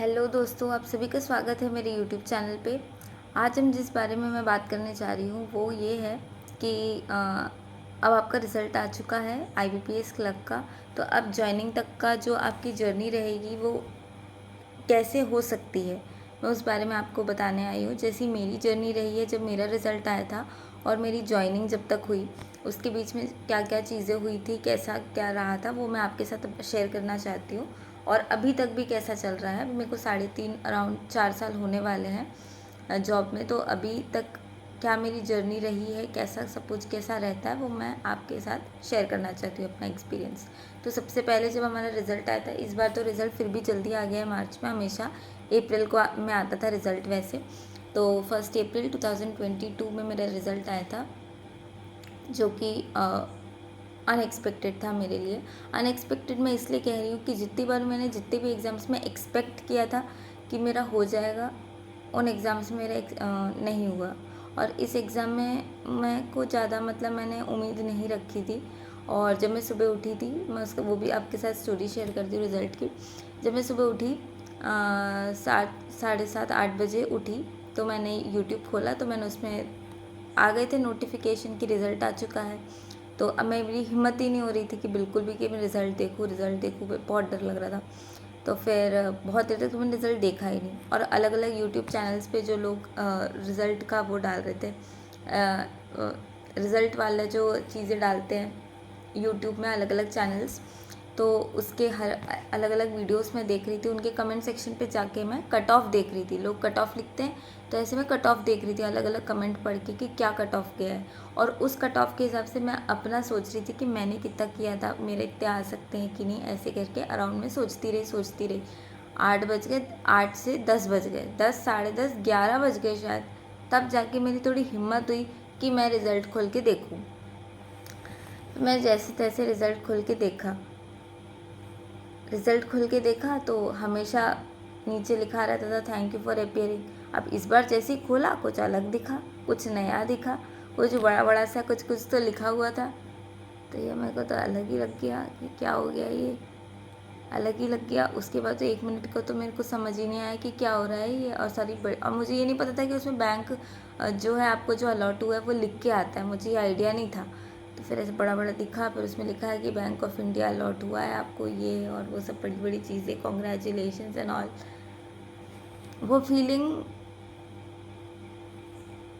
Hello दोस्तों, आप सभी का स्वागत है मेरे यूट्यूब चैनल पे। आज हम जिस बारे में मैं बात करने जा रही हूँ वो ये है कि अब आपका रिज़ल्ट आ चुका है आईबीपीएस क्लर्क का। तो अब जॉइनिंग तक का जो आपकी जर्नी रहेगी वो कैसे हो सकती है, मैं उस बारे में आपको बताने आई हूँ। जैसी मेरी जर्नी रही है जब मेरा रिज़ल्ट आया था और मेरी जॉइनिंग जब तक हुई, उसके बीच में क्या क्या चीज़ें हुई थी, कैसा क्या रहा था, वो मैं आपके साथ शेयर करना चाहती हूँ। और अभी तक भी कैसा चल रहा है। मेरे को 3.5 अराउंड 4 साल होने वाले हैं जॉब में। तो अभी तक क्या मेरी जर्नी रही है, कैसा सब कुछ कैसा रहता है, वो मैं आपके साथ शेयर करना चाहती हूँ अपना एक्सपीरियंस। तो सबसे पहले जब हमारा रिज़ल्ट आया था, इस बार तो रिज़ल्ट फिर भी जल्दी आ गया है मार्च में, हमेशा अप्रैल को में आता था रिज़ल्ट वैसे। तो 1 अप्रैल 2022 में मेरा रिज़ल्ट आया था, जो कि अनएक्सपेक्टेड था मेरे लिए। अनएक्सपेक्टेड मैं इसलिए कह रही हूँ कि जितनी बार मैंने जितने भी एग्ज़ाम्स में एक्सपेक्ट किया था कि मेरा हो जाएगा, उन एग्ज़ाम्स में मेरा नहीं हुआ। और इस एग्ज़ाम में मैं को ज़्यादा मतलब मैंने उम्मीद नहीं रखी थी। और जब मैं सुबह उठी थी, मैं उसका वो भी आपके साथ स्टोरी शेयर करती हूँ रिज़ल्ट की। जब मैं सुबह उठी 7:30-8 बजे उठी, तो मैंने यूट्यूब खोला, तो मैंने उसमें आ गए थे नोटिफिकेशन कि रिज़ल्ट आ चुका है। तो अब मेरी हिम्मत ही नहीं हो रही थी कि बिल्कुल भी कि मैं रिज़ल्ट देखूँ, बहुत डर लग रहा था। तो फिर बहुत देर तक तो मैंने रिज़ल्ट देखा ही नहीं। और अलग अलग यूट्यूब चैनल्स पे जो लोग रिज़ल्ट का वो डाल रहे थे, रिज़ल्ट वाला जो चीज़ें डालते हैं यूट्यूब में अलग अलग चैनल्स, तो उसके हर अलग अलग वीडियोस में देख रही थी। उनके कमेंट सेक्शन पे जाके मैं कट ऑफ देख रही थी। लोग कट ऑफ लिखते हैं, तो ऐसे मैं कट ऑफ देख रही थी, अलग अलग कमेंट पढ़ के कि क्या कट ऑफ गया है। और उस कट ऑफ के हिसाब से मैं अपना सोच रही थी कि मैंने कितना किया था, मेरे इतने आ सकते हैं कि नहीं, ऐसे करके अराउंड में सोचती रही। 8 बज गए, 8 से 10 बज गए, 10, साढ़े 10, 11 बज गए शायद। तब जाके मेरी थोड़ी हिम्मत हुई कि मैं रिज़ल्ट खोल के देखूँ। मैं जैसे तैसे रिज़ल्ट खोल के देखा तो हमेशा नीचे लिखा रहता था थैंक यू फॉर अपियरिंग। अब इस बार जैसे ही खोला कुछ अलग दिखा, कुछ नया दिखा, कुछ बड़ा बड़ा सा कुछ कुछ तो लिखा हुआ था। तो ये मेरे को तो अलग ही लग गया कि क्या हो गया, ये अलग ही लग गया। उसके बाद तो 1 मिनट को तो मेरे को समझ ही नहीं आया कि क्या हो रहा है ये। और मुझे ये नहीं पता था कि उसमें बैंक जो है आपको जो अलॉट हुआ है वो लिख के आता है, मुझे ये आइडिया नहीं था। तो फिर ऐसे बड़ा बड़ा दिखा, फिर उसमें लिखा है कि बैंक ऑफ इंडिया अलॉट हुआ है आपको ये और वो सब बड़ी बड़ी चीज़ें, कॉन्ग्रेचुलेशन एंड ऑल। वो फीलिंग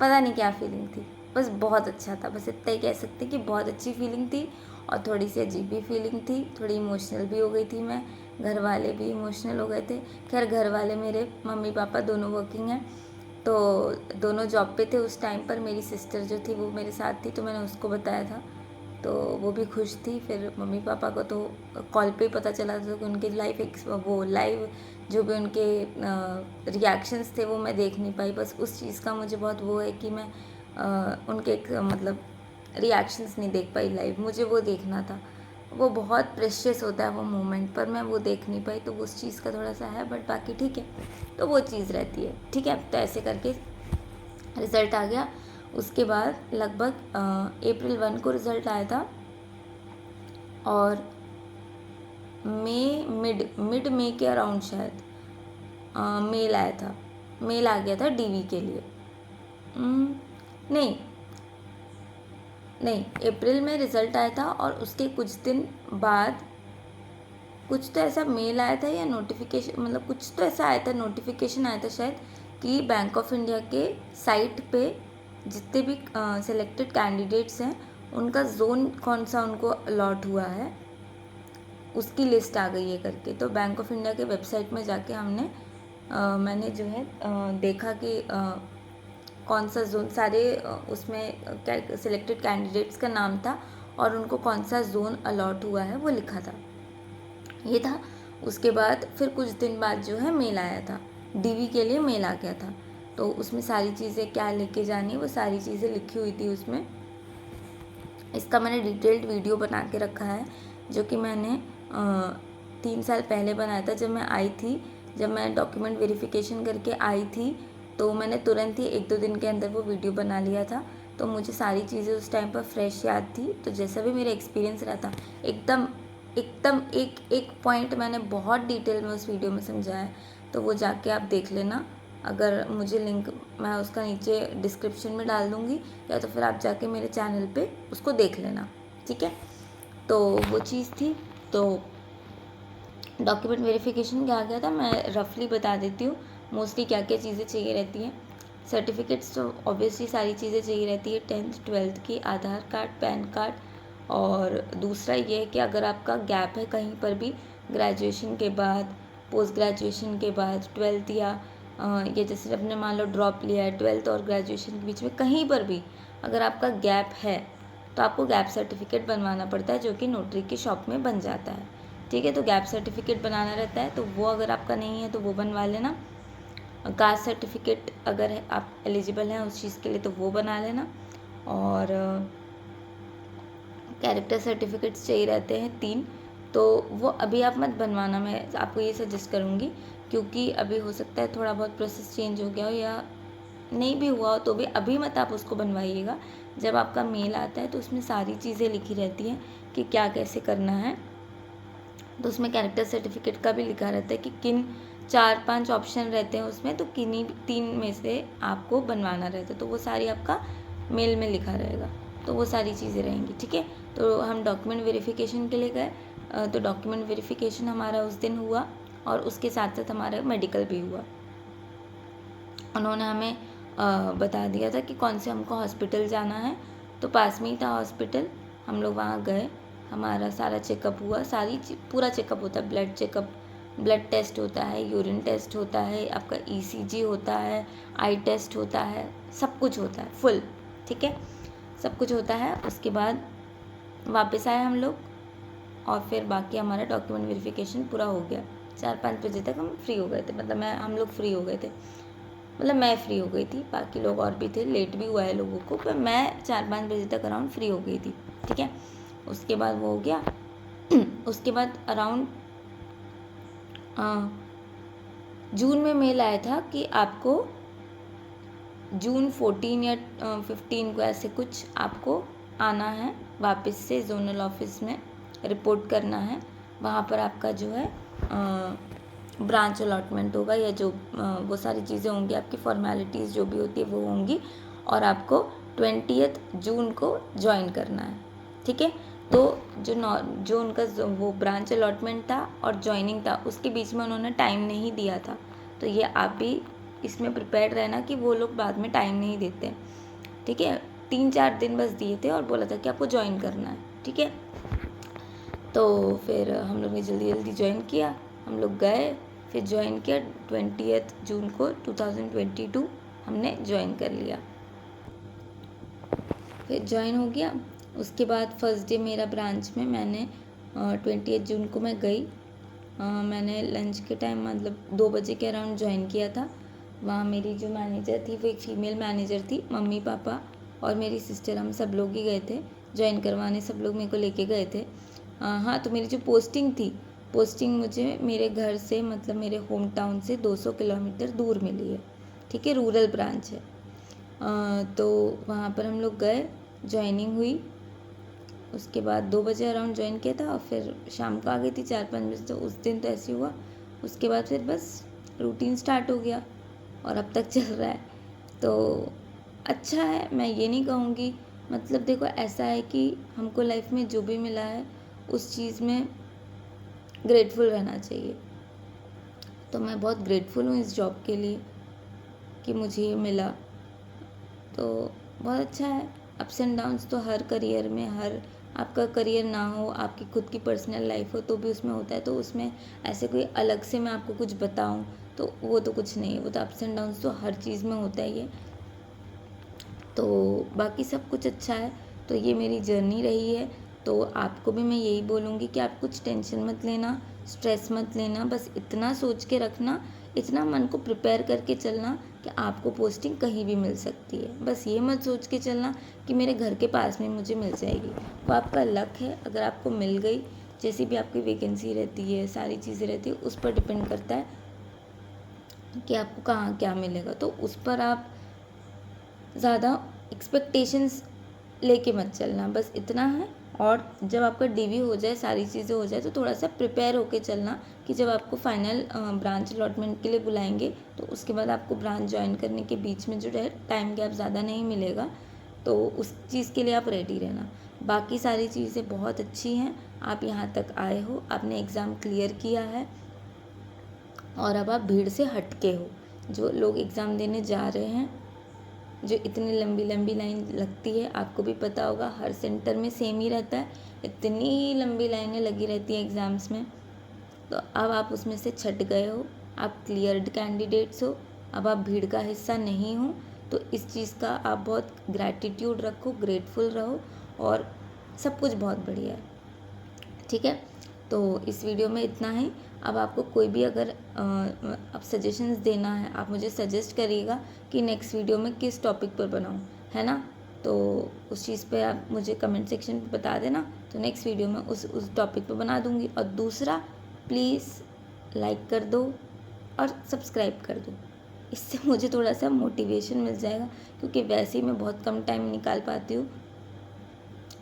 पता नहीं क्या फीलिंग थी, बस बहुत अच्छा था, बस इतना ही कह सकते कि बहुत अच्छी फीलिंग थी। और थोड़ी सी अजीब भी फीलिंग थी, थोड़ी इमोशनल भी हो गई थी मैं। घर वाले भी इमोशनल हो गए थे। खैर घर वाले मेरे मम्मी पापा दोनों वर्किंग हैं, तो दोनों जॉब पे थे उस टाइम पर। मेरी सिस्टर जो थी वो मेरे साथ थी, तो मैंने उसको बताया था, तो वो भी खुश थी। फिर मम्मी पापा को तो कॉल पे ही पता चला था कि उनके लाइव जो भी उनके रिएक्शंस थे वो मैं देख नहीं पाई। बस उस चीज़ का मुझे बहुत वो है कि मैं उनके मतलब रिएक्शंस नहीं देख पाई लाइव, मुझे वो देखना था। वो बहुत प्रेशियस होता है वो मोमेंट, पर मैं वो देख नहीं पाई, तो उस चीज़ का थोड़ा सा है, बट बाकी ठीक है। तो वो चीज़ रहती है, ठीक है। तो ऐसे करके रिज़ल्ट आ गया। उसके बाद लगभग अप्रैल 1 को रिज़ल्ट आया था, और मिड मई के अराउंड शायद मेल आया था। मेल आ गया था डीवी के लिए। नहीं नहीं, अप्रैल में रिज़ल्ट आया था और उसके कुछ दिन बाद कुछ तो ऐसा मेल आया था या नोटिफिकेशन, मतलब कुछ तो ऐसा आया था, नोटिफिकेशन आया था शायद, कि बैंक ऑफ इंडिया के साइट पे जितने भी सिलेक्टेड कैंडिडेट्स हैं उनका जोन कौन सा उनको अलॉट हुआ है उसकी लिस्ट आ गई है करके। तो बैंक ऑफ इंडिया के वेबसाइट में जाके मैंने जो है देखा कि कौन सा जोन, सारे उसमें सिलेक्टेड कैंडिडेट्स का नाम था और उनको कौन सा जोन अलॉट हुआ है वो लिखा था, ये था। उसके बाद फिर कुछ दिन बाद जो है मेल आया था, डीवी के लिए मेल आ गया था। तो उसमें सारी चीज़ें क्या लेके जानी वो सारी चीज़ें लिखी हुई थी उसमें। इसका मैंने डिटेल्ड वीडियो बना के रखा है, जो कि मैंने 3 साल पहले बनाया था जब मैं आई थी। जब मैं डॉक्यूमेंट वेरिफिकेशन करके आई थी तो मैंने तुरंत ही 1-2 दिन के अंदर वो वीडियो बना लिया था। तो मुझे सारी चीज़ें उस टाइम पर फ्रेश याद थी। तो जैसा भी मेरा एक्सपीरियंस रहा था एकदम एकदम एक एक पॉइंट मैंने बहुत डिटेल में उस वीडियो में समझाया है, तो वो जाके आप देख लेना। अगर मुझे लिंक मैं उसका नीचे डिस्क्रिप्शन में डाल दूँगी, या तो फिर आप जाके मेरे चैनल पे उसको देख लेना, ठीक है। तो वो चीज़ थी। तो डॉक्यूमेंट वेरिफिकेशन क्या गया था, मैं रफली बता देती हूँ। मोस्टली क्या क्या चीज़ें चाहिए रहती हैं। सर्टिफिकेट्स तो ऑब्वियसली सारी चीज़ें चाहिए रहती है, 10th 12th की, आधार कार्ड, पैन कार्ड। और दूसरा ये है कि अगर आपका गैप है कहीं पर भी, ग्रेजुएशन के बाद, पोस्ट ग्रेजुएशन के बाद, 12th या जैसे आपने मान लो ड्रॉप लिया है 12th और ग्रेजुएशन के बीच में, कहीं पर भी अगर आपका गैप है तो आपको गैप सर्टिफिकेट बनवाना पड़ता है, जो कि नोटरी की शॉप में बन जाता है, ठीक है। तो गैप सर्टिफिकेट बनाना रहता है, तो वो अगर आपका नहीं है तो वो बनवा लेना। कास्ट सर्टिफिकेट अगर आप एलिजिबल हैं उस चीज़ के लिए तो वो बना लेना। और कैरेक्टर सर्टिफिकेट्स चाहिए रहते हैं 3, तो वो अभी आप मत बनवाना, मैं आपको ये सजेस्ट करूँगी, क्योंकि अभी हो सकता है थोड़ा बहुत प्रोसेस चेंज हो गया हो या नहीं भी हुआ हो, तो भी अभी मत आप उसको बनवाइएगा। जब आपका मेल आता है तो उसमें सारी चीज़ें लिखी रहती हैं कि क्या कैसे करना है। तो उसमें कैरेक्टर सर्टिफिकेट का भी लिखा रहता है कि किन 4-5 ऑप्शन रहते हैं उसमें, तो किन्हीं 3 में से आपको बनवाना रहता है, तो वो सारी आपका मेल में लिखा रहेगा, तो वो सारी चीज़ें रहेंगी, ठीक है। तो हम डॉक्यूमेंट वेरिफिकेशन के लिए गए, तो डॉक्यूमेंट वेरिफिकेशन हमारा उस दिन हुआ, और उसके साथ साथ हमारा मेडिकल भी हुआ। उन्होंने हमें बता दिया था कि कौन से हमको हॉस्पिटल जाना है, तो पास में ही था हॉस्पिटल, हम लोग वहाँ गए, हमारा सारा चेकअप हुआ, पूरा चेकअप होता है, ब्लड चेकअप, ब्लड टेस्ट होता है, यूरिन टेस्ट होता है, आपका ईसीजी होता है, आई टेस्ट होता है, सब कुछ होता है फुल, ठीक है, सब कुछ होता है। उसके बाद वापस आए हम लोग, और फिर बाकी हमारा डॉक्यूमेंट वेरिफिकेशन पूरा हो गया। 4-5 बजे तक हम फ्री हो गए थे, मतलब हम लोग फ्री हो गए थे, मतलब मैं फ्री हो गई थी, बाकी लोग और भी थे, लेट भी हुआ है लोगों को, पर मैं 4-5 बजे तक अराउंड फ्री हो गई थी, ठीक है। उसके बाद वो हो गया। उसके बाद अराउंड जून में मेल आया था कि आपको जून 14 या 15 को ऐसे कुछ आपको आना है वापस से जोनल ऑफिस में, रिपोर्ट करना है। वहाँ पर आपका जो है ब्रांच अलॉटमेंट होगा, या जो वो सारी चीज़ें होंगी, आपकी फॉर्मेलिटीज़ जो भी होती है वो होंगी, और आपको 20 जून को ज्वाइन करना है, ठीक है। तो जो उनका वो ब्रांच अलॉटमेंट था और ज्वाइनिंग था, उसके बीच में उन्होंने टाइम नहीं दिया था, तो ये आप भी इसमें प्रिपेयर रहना कि वो लोग बाद में टाइम नहीं देते, ठीक है। 3-4 दिन बस दिए थे और बोला था कि आपको ज्वाइन करना है, ठीक है। तो फिर हम लोग ने जल्दी जल्दी ज्वाइन किया, हम लोग गए, फिर ज्वाइन किया 20 जून को 2022 हमने ज्वाइन कर लिया, फिर ज्वाइन हो गया। उसके बाद फर्स्ट डे मेरा ब्रांच में, मैंने 20 जून को मैं गई, मैंने लंच के टाइम मतलब 2 बजे के अराउंड ज्वाइन किया था। वहाँ मेरी जो मैनेजर थी वो एक फ़ीमेल मैनेजर थी, मम्मी पापा और मेरी सिस्टर, हम सब लोग ही गए थे ज्वाइन करवाने, सब लोग मेरे को लेके गए थे। हाँ, तो मेरी जो पोस्टिंग मुझे मेरे घर से, मतलब मेरे होम टाउन से 200 किलोमीटर दूर मिली है, ठीक है, रूरल ब्रांच है। तो वहाँ पर हम लोग गए, ज्वाइनिंग हुई, उसके बाद 2 बजे अराउंड ज्वाइन किया था, और फिर शाम को आ गई थी 4-5 बजे, तो उस दिन तो ऐसे हुआ। उसके बाद फिर बस रूटीन स्टार्ट हो गया और अब तक चल रहा है। तो अच्छा है, मैं ये नहीं कहूँगी, मतलब देखो ऐसा है कि हमको लाइफ में जो भी मिला है उस चीज़ में ग्रेटफुल रहना चाहिए। तो मैं बहुत ग्रेटफुल हूँ इस जॉब के लिए कि मुझे ये मिला, तो बहुत अच्छा है। अप्स एंड डाउन्स तो हर करियर में, हर आपका करियर ना हो, आपकी खुद की पर्सनल लाइफ हो तो भी उसमें होता है, तो उसमें ऐसे कोई अलग से मैं आपको कुछ बताऊं तो वो तो कुछ नहीं है, वो तो अप्स एंड डाउन्स तो हर चीज़ में होता ही है। तो बाकी सब कुछ अच्छा है। तो ये मेरी जर्नी रही है, तो आपको भी मैं यही बोलूँगी कि आप कुछ टेंशन मत लेना, स्ट्रेस मत लेना, बस इतना सोच के रखना, इतना मन को प्रिपेयर करके चलना कि आपको पोस्टिंग कहीं भी मिल सकती है। बस ये मत सोच के चलना कि मेरे घर के पास में मुझे मिल जाएगी, वो आपका लक है, अगर आपको मिल गई, जैसी भी आपकी वैकेंसी रहती है, सारी चीज़ें रहती है, उस पर डिपेंड करता है कि आपको कहाँ क्या मिलेगा। तो उस पर आप ज़्यादा एक्सपेक्टेशंस लेके मत चलना, बस इतना है और जब आपका डीवी हो जाए, सारी चीज़ें हो जाए, तो थोड़ा सा प्रिपेयर होके चलना कि जब आपको फाइनल ब्रांच अलॉटमेंट के लिए बुलाएंगे तो उसके बाद आपको ब्रांच ज्वाइन करने के बीच में जो है टाइम गैप ज़्यादा नहीं मिलेगा, तो उस चीज़ के लिए आप रेडी रहना। बाकी सारी चीज़ें बहुत अच्छी हैं। आप यहाँ तक आए हो, आपने एग्ज़ाम क्लियर किया है और अब आप भीड़ से हटके हो। जो लोग एग्ज़ाम देने जा रहे हैं, जो इतनी लंबी लंबी लाइन लगती है, आपको भी पता होगा, हर सेंटर में सेम ही रहता है, इतनी लंबी लाइनें लगी रहती हैं एग्ज़ाम्स में। तो अब आप उसमें से छट गए हो, आप क्लियर्ड कैंडिडेट्स हो, अब आप भीड़ का हिस्सा नहीं हो। तो इस चीज़ का आप बहुत ग्रैटिट्यूड रखो, ग्रेटफुल रहो, और सब कुछ बहुत बढ़िया है। ठीक है, तो इस वीडियो में इतना ही। अब आपको कोई भी अगर अब सजेशंस देना है, आप मुझे सजेस्ट करिएगा कि नेक्स्ट वीडियो में किस टॉपिक पर बनाऊँ, है ना। तो उस चीज़ पे आप मुझे कमेंट सेक्शन पे बता देना, तो नेक्स्ट वीडियो में उस टॉपिक पे बना दूँगी। और दूसरा, प्लीज़ लाइक कर दो और सब्सक्राइब कर दो, इससे मुझे थोड़ा सा मोटिवेशन मिल जाएगा, क्योंकि वैसे ही मैं बहुत कम टाइम निकाल पाती हूँ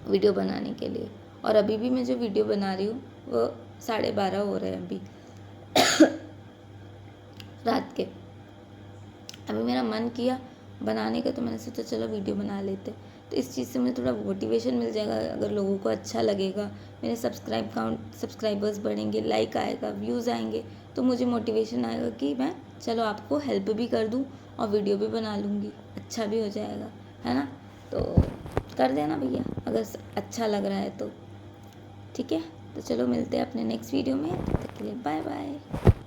वीडियो बनाने के लिए। और अभी भी मैं जो वीडियो बना रही हूँ वो 12:30 हो रहे हैं अभी रात के। अभी मेरा मन किया बनाने का, तो मैंने सोचा चलो वीडियो बना लेते। तो इस चीज़ से मुझे थोड़ा मोटिवेशन मिल जाएगा। अगर लोगों को अच्छा लगेगा, मेरे सब्सक्राइबर्स बढ़ेंगे, लाइक आएगा, व्यूज़ आएंगे, तो मुझे मोटिवेशन आएगा कि मैं चलो आपको हेल्प भी कर दूँ और वीडियो भी बना लूँगी, अच्छा भी हो जाएगा, है ना। तो कर देना भैया अगर अच्छा लग रहा है तो। ठीक है, तो चलो मिलते हैं अपने नेक्स्ट वीडियो में, तब तक के लिए बाय बाय।